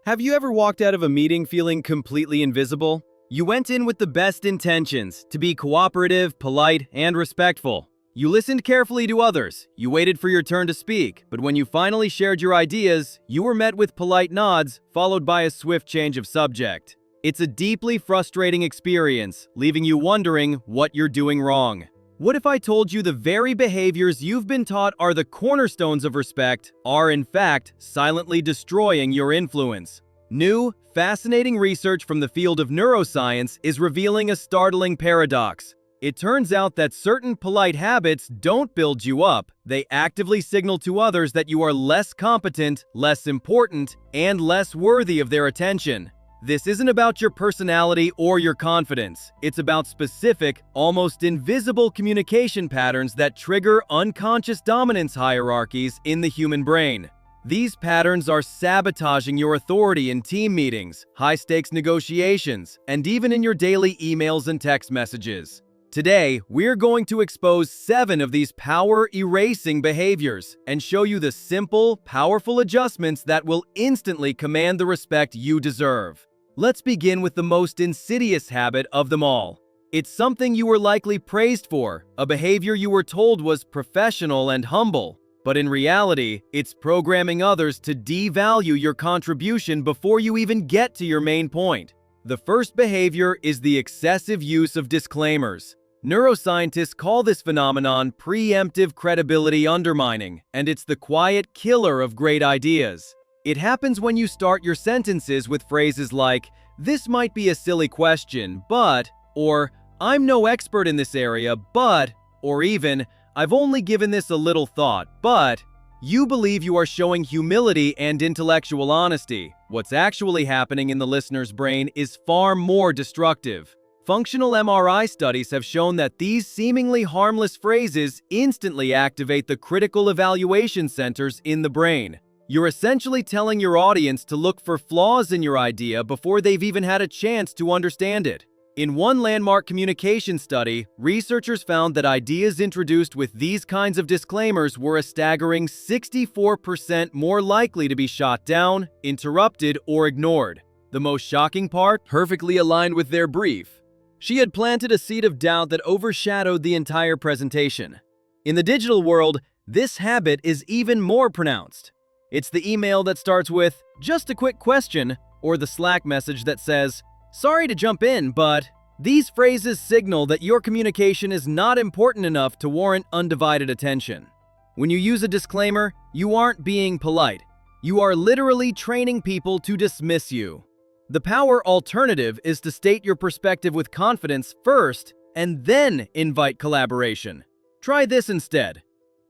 Have you ever walked out of a meeting feeling completely invisible? You went in with the best intentions, to be cooperative, polite, and respectful. You listened carefully to others, you waited for your turn to speak, but when you finally shared your ideas, you were met with polite nods, followed by a swift change of subject. It's a deeply frustrating experience, leaving you wondering what you're doing wrong. What if I told you the very behaviors you've been taught are the cornerstones of respect are in fact silently destroying your influence? New, fascinating research from the field of neuroscience is revealing a startling paradox. It turns out that certain polite habits don't build you up, they actively signal to others that you are less competent, less important, and less worthy of their attention. This isn't about your personality or your confidence. It's about specific, almost invisible communication patterns that trigger unconscious dominance hierarchies in the human brain. These patterns are sabotaging your authority in team meetings, high-stakes negotiations, and even in your daily emails and text messages. Today, we're going to expose 7 of these power-erasing behaviors and show you the simple, powerful adjustments that will instantly command the respect you deserve. Let's begin with the most insidious habit of them all. It's something you were likely praised for, a behavior you were told was professional and humble. But in reality, it's programming others to devalue your contribution before you even get to your main point. The first behavior is the excessive use of disclaimers. Neuroscientists call this phenomenon preemptive credibility undermining, and it's the quiet killer of great ideas. It happens when you start your sentences with phrases like, "This might be a silly question, but," or "I'm no expert in this area, but," or even, "I've only given this a little thought, but." You believe you are showing humility and intellectual honesty. What's actually happening in the listener's brain is far more destructive. Functional MRI studies have shown that these seemingly harmless phrases instantly activate the critical evaluation centers in the brain. You're essentially telling your audience to look for flaws in your idea before they've even had a chance to understand it. In one landmark communication study, researchers found that ideas introduced with these kinds of disclaimers were a staggering 64% more likely to be shot down, interrupted, or ignored. The most shocking part, perfectly aligned with their brief. She had planted a seed of doubt that overshadowed the entire presentation. In the digital world, this habit is even more pronounced. It's the email that starts with, "Just a quick question," or the Slack message that says, "Sorry to jump in, but..." These phrases signal that your communication is not important enough to warrant undivided attention. When you use a disclaimer, you aren't being polite. You are literally training people to dismiss you. The power alternative is to state your perspective with confidence first, and then invite collaboration. Try this instead.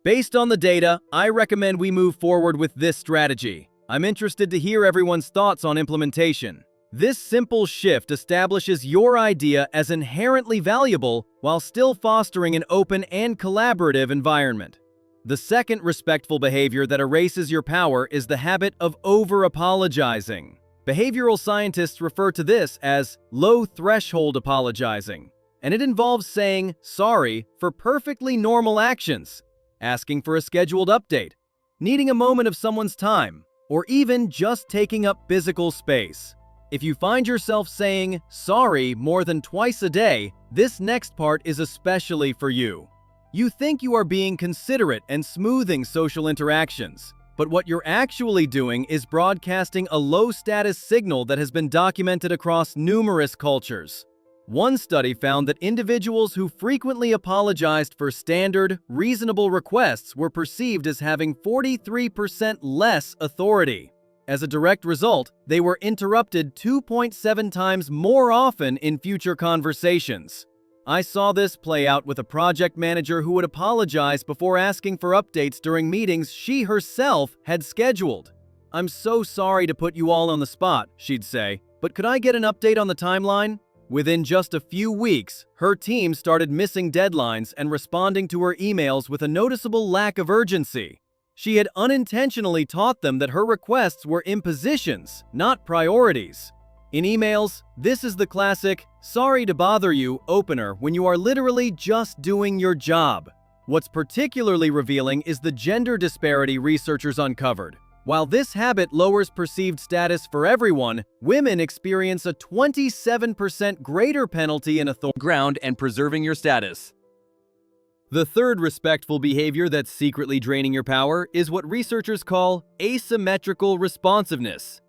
Based on the data, I recommend we move forward with this strategy. I'm interested to hear everyone's thoughts on implementation. This simple shift establishes your idea as inherently valuable while still fostering an open and collaborative environment. The second respectful behavior that erases your power is the habit of over-apologizing. Behavioral scientists refer to this as low-threshold apologizing, and it involves saying sorry for perfectly normal actions, asking for a scheduled update, needing a moment of someone's time, or even just taking up physical space. If you find yourself saying sorry more than twice a day, this next part is especially for you. You think you are being considerate and smoothing social interactions, but what you're actually doing is broadcasting a low-status signal that has been documented across numerous cultures. One study found that individuals who frequently apologized for standard, reasonable requests were perceived as having 43% less authority. As a direct result, they were interrupted 2.7 times more often in future conversations. I saw this play out with a project manager who would apologize before asking for updates during meetings she herself had scheduled. "I'm so sorry to put you all on the spot," she'd say, "but could I get an update on the timeline?" Within just a few weeks, her team started missing deadlines and responding to her emails with a noticeable lack of urgency. She had unintentionally taught them that her requests were impositions, not priorities. In emails, this is the classic, "sorry to bother you" opener when you are literally just doing your job. What's particularly revealing is the gender disparity researchers uncovered. While this habit lowers perceived status for everyone, women experience a 27% greater penalty in authority ground and preserving your status. The third respectful behavior that's secretly draining your power is what researchers call asymmetrical responsiveness.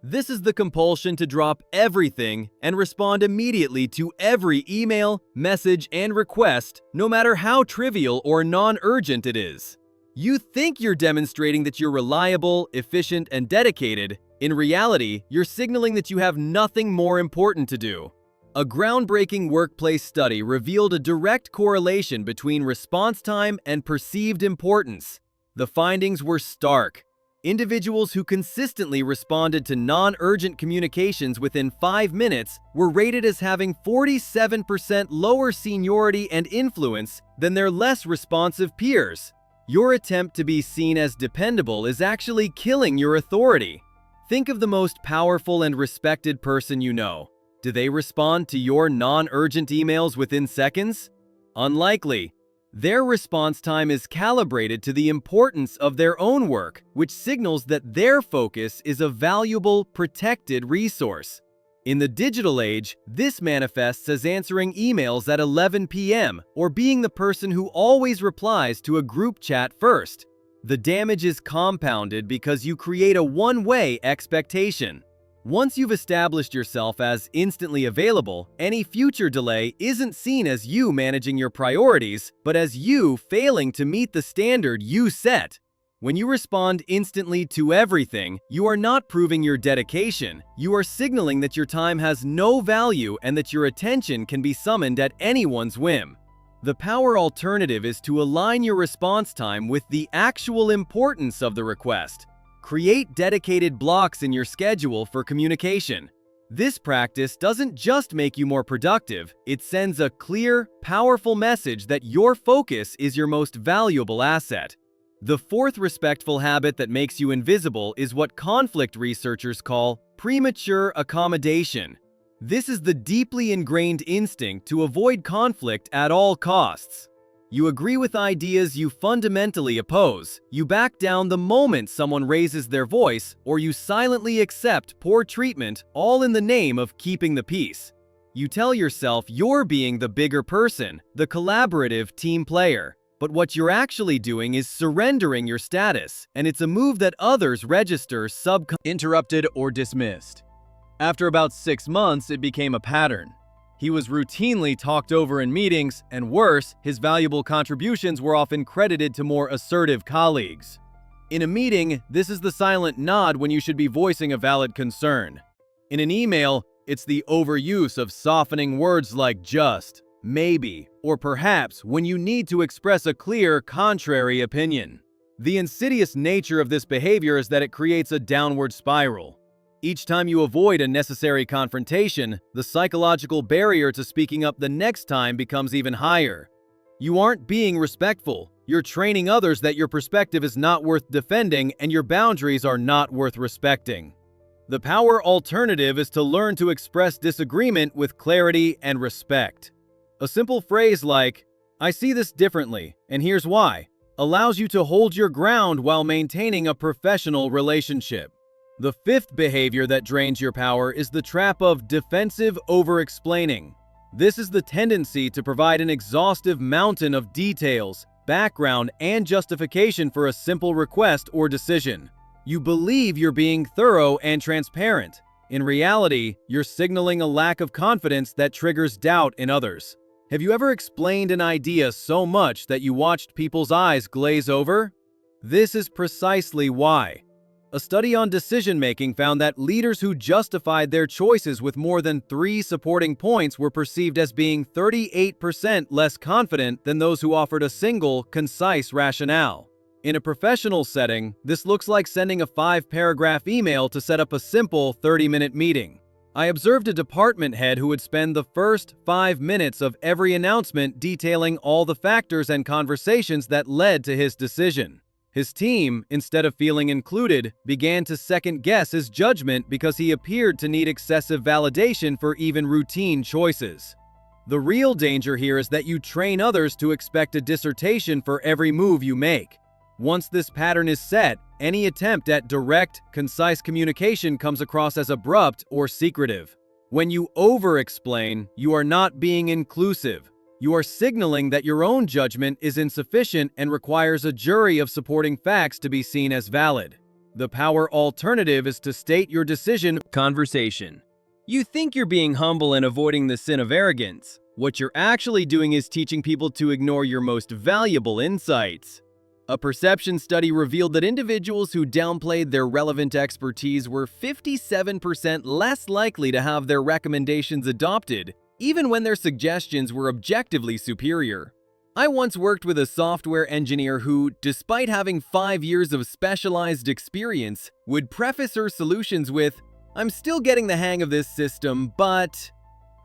This is the compulsion to drop everything and respond immediately to every email, message, and request, no matter how trivial or non-urgent it is. You think you're demonstrating that you're reliable, efficient, and dedicated. In reality, you're signaling that you have nothing more important to do. A groundbreaking workplace study revealed a direct correlation between response time and perceived importance. The findings were stark. Individuals who consistently responded to non-urgent communications within 5 minutes were rated as having 47% lower seniority and influence than their less responsive peers. Your attempt to be seen as dependable is actually killing your authority. Think of the most powerful and respected person you know. Do they respond to your non-urgent emails within seconds? Unlikely. Their response time is calibrated to the importance of their own work, which signals that their focus is a valuable, protected resource. In the digital age, this manifests as answering emails at 11 p.m. or being the person who always replies to a group chat first. The damage is compounded because you create a one-way expectation. Once you've established yourself as instantly available, any future delay isn't seen as you managing your priorities, but as you failing to meet the standard you set. When you respond instantly to everything, you are not proving your dedication. You are signaling that your time has no value and that your attention can be summoned at anyone's whim. The power alternative is to align your response time with the actual importance of the request. Create dedicated blocks in your schedule for communication. This practice doesn't just make you more productive, it sends a clear, powerful message that your focus is your most valuable asset. The fourth respectful habit that makes you invisible is what conflict researchers call premature accommodation. This is the deeply ingrained instinct to avoid conflict at all costs. You agree with ideas you fundamentally oppose, you back down the moment someone raises their voice, or you silently accept poor treatment, all in the name of keeping the peace. You tell yourself you're being the bigger person, the collaborative team player. But what you're actually doing is surrendering your status, and it's a move that others register interrupted or dismissed. After about 6 months, it became a pattern. He was routinely talked over in meetings, and worse, his valuable contributions were often credited to more assertive colleagues. In a meeting, this is the silent nod when you should be voicing a valid concern. In an email, it's the overuse of softening words like just, maybe, or perhaps when you need to express a clear, contrary opinion. The insidious nature of this behavior is that it creates a downward spiral. Each time you avoid a necessary confrontation, the psychological barrier to speaking up the next time becomes even higher. You aren't being respectful. You're training others that your perspective is not worth defending and your boundaries are not worth respecting. The power alternative is to learn to express disagreement with clarity and respect. A simple phrase like, "I see this differently, and here's why," allows you to hold your ground while maintaining a professional relationship. The fifth behavior that drains your power is the trap of defensive over-explaining. This is the tendency to provide an exhaustive mountain of details, background, and justification for a simple request or decision. You believe you're being thorough and transparent. In reality, you're signaling a lack of confidence that triggers doubt in others. Have you ever explained an idea so much that you watched people's eyes glaze over? This is precisely why. A study on decision-making found that leaders who justified their choices with more than 3 supporting points were perceived as being 38% less confident than those who offered a single, concise rationale. In a professional setting, this looks like sending a 5-paragraph email to set up a simple 30-minute meeting. I observed a department head who would spend the first 5 minutes of every announcement detailing all the factors and conversations that led to his decision. His team, instead of feeling included, began to second-guess his judgment because he appeared to need excessive validation for even routine choices. The real danger here is that you train others to expect a dissertation for every move you make. Once this pattern is set, any attempt at direct, concise communication comes across as abrupt or secretive. When you over-explain, you are not being inclusive. You are signaling that your own judgment is insufficient and requires a jury of supporting facts to be seen as valid. The power alternative is to state your decision. Conversation. You think you're being humble and avoiding the sin of arrogance. What you're actually doing is teaching people to ignore your most valuable insights. A perception study revealed that individuals who downplayed their relevant expertise were 57% less likely to have their recommendations adopted, even when their suggestions were objectively superior. I once worked with a software engineer who, despite having 5 years of specialized experience, would preface her solutions with, "I'm still getting the hang of this system, but..."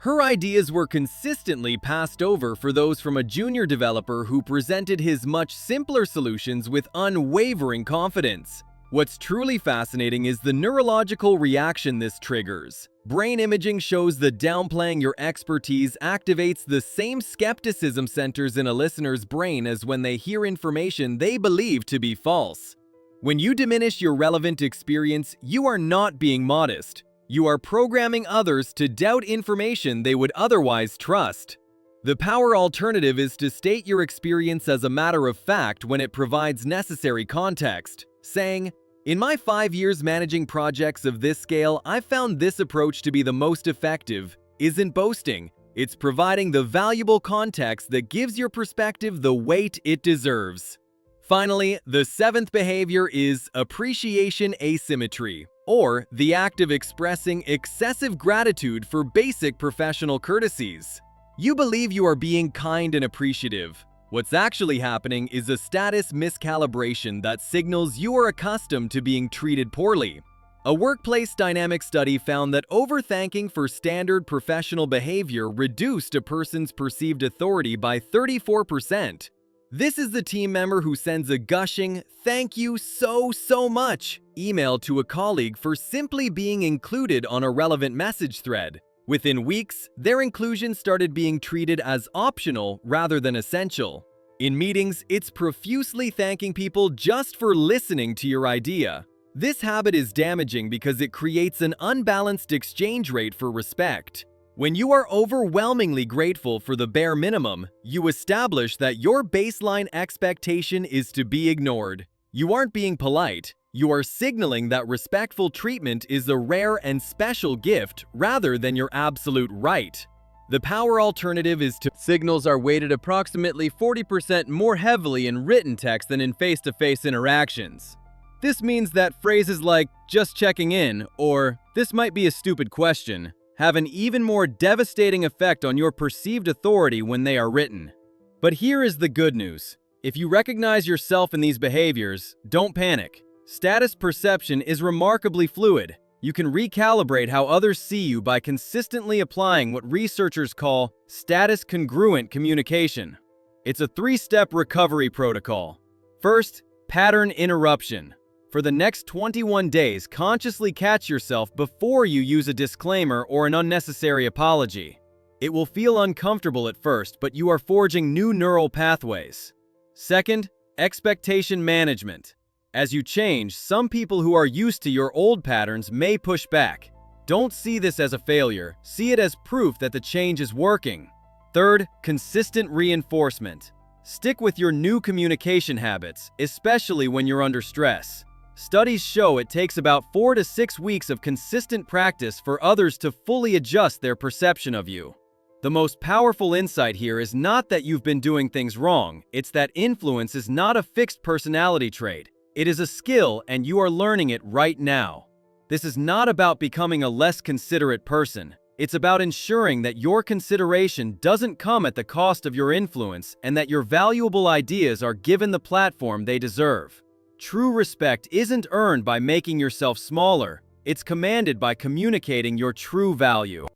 Her ideas were consistently passed over for those from a junior developer who presented his much simpler solutions with unwavering confidence. What's truly fascinating is the neurological reaction this triggers. Brain imaging shows that downplaying your expertise activates the same skepticism centers in a listener's brain as when they hear information they believe to be false. When you diminish your relevant experience, you are not being modest. You are programming others to doubt information they would otherwise trust. The power alternative is to state your experience as a matter of fact when it provides necessary context, saying, "In my 5 years managing projects of this scale, I've found this approach to be the most effective," isn't boasting. It's providing the valuable context that gives your perspective the weight it deserves. Finally, the 7th behavior is appreciation asymmetry, or the act of expressing excessive gratitude for basic professional courtesies. You believe you are being kind and appreciative. What's actually happening is a status miscalibration that signals you are accustomed to being treated poorly. A workplace dynamic study found that over-thanking for standard professional behavior reduced a person's perceived authority by 34%. This is the team member who sends a gushing, "Thank you so much" email to a colleague for simply being included on a relevant message thread. Within weeks, their inclusion started being treated as optional rather than essential. In meetings, it's profusely thanking people just for listening to your idea. This habit is damaging because it creates an unbalanced exchange rate for respect. When you are overwhelmingly grateful for the bare minimum, you establish that your baseline expectation is to be ignored. You aren't being polite. You are signaling that respectful treatment is a rare and special gift rather than your absolute right. The power alternative is to signals are weighted approximately 40% more heavily in written text than in face-to-face interactions. This means that phrases like "just checking in" or "this might be a stupid question" have an even more devastating effect on your perceived authority when they are written. But here is the good news. If you recognize yourself in these behaviors, don't panic. Status perception is remarkably fluid. You can recalibrate how others see you by consistently applying what researchers call status-congruent communication. It's a 3-step recovery protocol. First, pattern interruption. For the next 21 days, consciously catch yourself before you use a disclaimer or an unnecessary apology. It will feel uncomfortable at first, but you are forging new neural pathways. Second, expectation management. As you change, some people who are used to your old patterns may push back. Don't see this as a failure. See it as proof that the change is working. Third, consistent reinforcement. Stick with your new communication habits, especially when you're under stress. Studies show it takes about 4 to 6 weeks of consistent practice for others to fully adjust their perception of you. The most powerful insight here is not that you've been doing things wrong, it's that influence is not a fixed personality trait. It is a skill, and you are learning it right now. This is not about becoming a less considerate person. It's about ensuring that your consideration doesn't come at the cost of your influence and that your valuable ideas are given the platform they deserve. True respect isn't earned by making yourself smaller. It's commanded by communicating your true value.